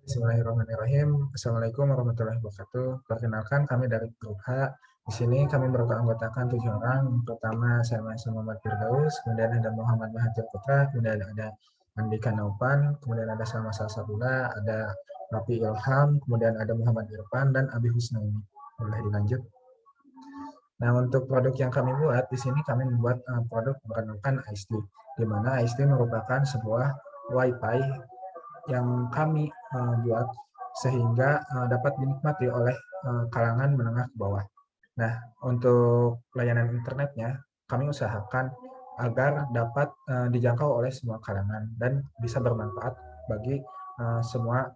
Bismillahirrahmanirrahim. Assalamualaikum warahmatullahi wabarakatuh. Perkenalkan, kami dari grup H. Di sini kami beranggotakan 7 orang. Pertama, saya Mahasiswa Muhammad Firdaus, kemudian ada Muhammad Mahathir Putra, kemudian ada Andika Naupan, kemudian ada Salma Salsabila, ada Rafi Ilham, kemudian ada Muhammad Irfan, dan Abi Husnaini. Boleh dilanjut. Nah, untuk produk yang kami buat, di sini kami membuat produk bernamakan ISD, di mana ISD merupakan sebuah WiFi yang kami buat sehingga dapat dinikmati oleh kalangan menengah ke bawah. Nah, untuk layanan internetnya, kami usahakan agar dapat dijangkau oleh semua kalangan dan bisa bermanfaat bagi semua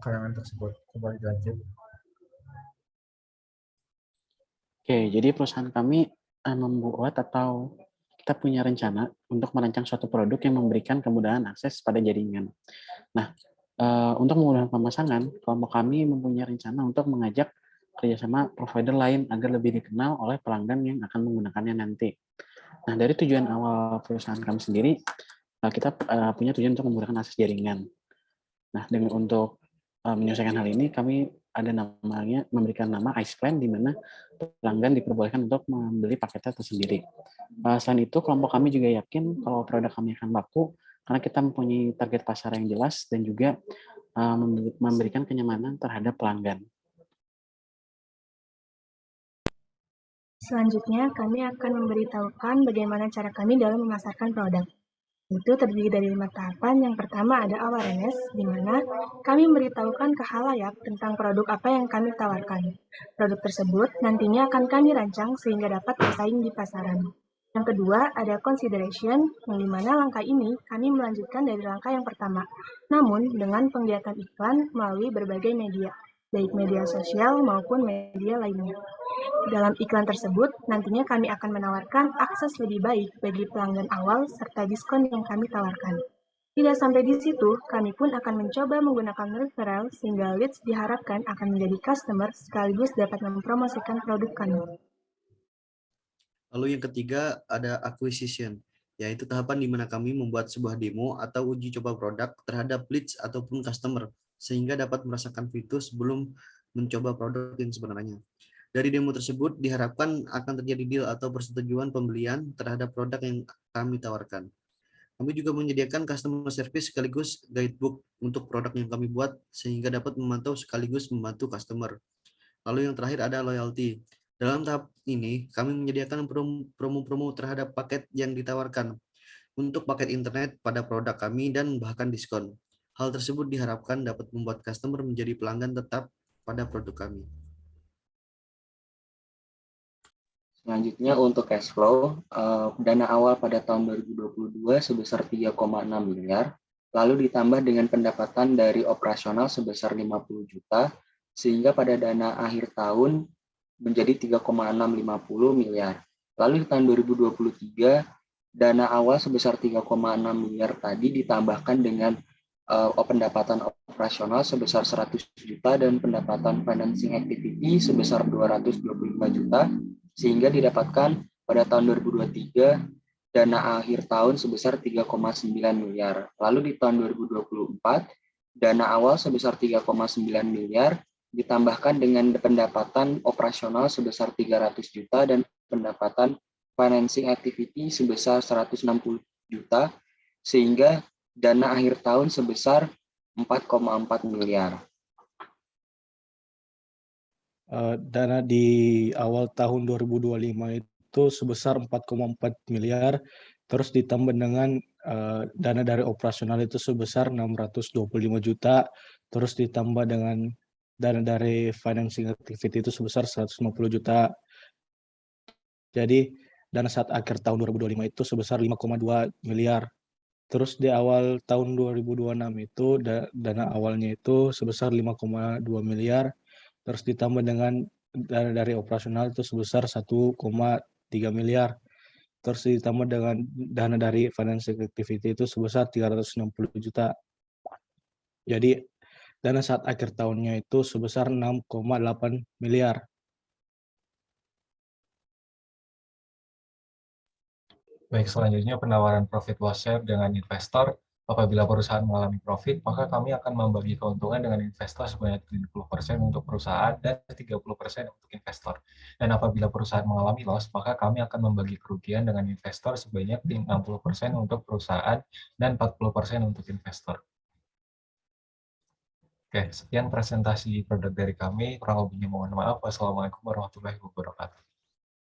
kalangan tersebut. Kembali lanjut. Oke, jadi perusahaan kami membuat atau kita punya rencana untuk merancang suatu produk yang memberikan kemudahan akses pada jaringan. Nah, untuk memudahkan pemasangan, kelompok kami mempunyai rencana untuk mengajak kerjasama provider lain agar lebih dikenal oleh pelanggan yang akan menggunakannya nanti. Nah, dari tujuan awal perusahaan kami sendiri, kita punya tujuan untuk memudahkan akses jaringan. Nah, dengan untuk menyelesaikan hal ini, kami ada namanya memberikan nama Ice Plan, di mana pelanggan diperbolehkan untuk membeli paketnya tersendiri. Selain itu, kelompok kami juga yakin kalau produk kami akan laku karena kita mempunyai target pasar yang jelas dan juga memberikan kenyamanan terhadap pelanggan. Selanjutnya, kami akan memberitahukan bagaimana cara kami dalam memasarkan produk. Itu terdiri dari 5 tahapan. Yang pertama ada awareness, di mana kami memberitahukan ke khalayak tentang produk apa yang kami tawarkan. Produk tersebut nantinya akan kami rancang sehingga dapat bersaing di pasaran. Yang kedua ada consideration, yang dimana langkah ini kami melanjutkan dari langkah yang pertama, namun dengan penggiatan iklan melalui berbagai media, baik media sosial maupun media lainnya. Dalam iklan tersebut, nantinya kami akan menawarkan akses lebih baik bagi pelanggan awal serta diskon yang kami tawarkan. Tidak sampai di situ, kami pun akan mencoba menggunakan referral sehingga leads diharapkan akan menjadi customer sekaligus dapat mempromosikan produk kami. Lalu yang ketiga ada acquisition, yaitu tahapan di mana kami membuat sebuah demo atau uji coba produk terhadap leads ataupun customer, sehingga dapat merasakan fitur sebelum mencoba produk yang sebenarnya. Dari demo tersebut diharapkan akan terjadi deal atau persetujuan pembelian terhadap produk yang kami tawarkan. Kami juga menyediakan customer service sekaligus guidebook untuk produk yang kami buat sehingga dapat memantau sekaligus membantu customer. Lalu yang terakhir ada loyalty. Dalam tahap ini, kami menyediakan promo-promo terhadap paket yang ditawarkan untuk paket internet pada produk kami dan bahkan diskon. Hal tersebut diharapkan dapat membuat customer menjadi pelanggan tetap pada produk kami. Selanjutnya untuk cash flow, dana awal pada tahun 2022 sebesar 3,6 miliar, lalu ditambah dengan pendapatan dari operasional sebesar 50 juta, sehingga pada dana akhir tahun menjadi 3,650 miliar. Lalu di tahun 2023, dana awal sebesar 3,6 miliar tadi ditambahkan dengan pendapatan operasional sebesar 100 juta dan pendapatan financing activity sebesar 225 juta, sehingga didapatkan pada tahun 2023 dana akhir tahun sebesar 3,9 miliar. Lalu di tahun 2024, dana awal sebesar 3,9 miliar ditambahkan dengan pendapatan operasional sebesar 300 juta dan pendapatan financing activity sebesar 160 juta, sehingga dana akhir tahun sebesar 4,4 miliar. Dana di awal tahun 2025 itu sebesar 4,4 miliar, terus ditambah dengan dana dari operasional itu sebesar 625 juta, terus ditambah dengan dana dari financing activity itu sebesar 150 juta. Jadi dana saat akhir tahun 2025 itu sebesar 5,2 miliar. Terus di awal tahun 2026 itu dana awalnya itu sebesar 5,2 miliar, terus ditambah dengan dana dari operasional itu sebesar 1,3 miliar. Terus ditambah dengan dana dari financing activity itu sebesar 360 juta. Jadi dana saat akhir tahunnya itu sebesar 6,8 miliar. Baik, selanjutnya penawaran profit loss share dengan investor. Apabila perusahaan mengalami profit, maka kami akan membagi keuntungan dengan investor sebanyak 70% untuk perusahaan dan 30% untuk investor. Dan apabila perusahaan mengalami loss, maka kami akan membagi kerugian dengan investor sebanyak 60% untuk perusahaan dan 40% untuk investor. Oke, sekian presentasi produk dari kami. Kurang lebihnya mohon maaf. Wassalamualaikum warahmatullahi wabarakatuh.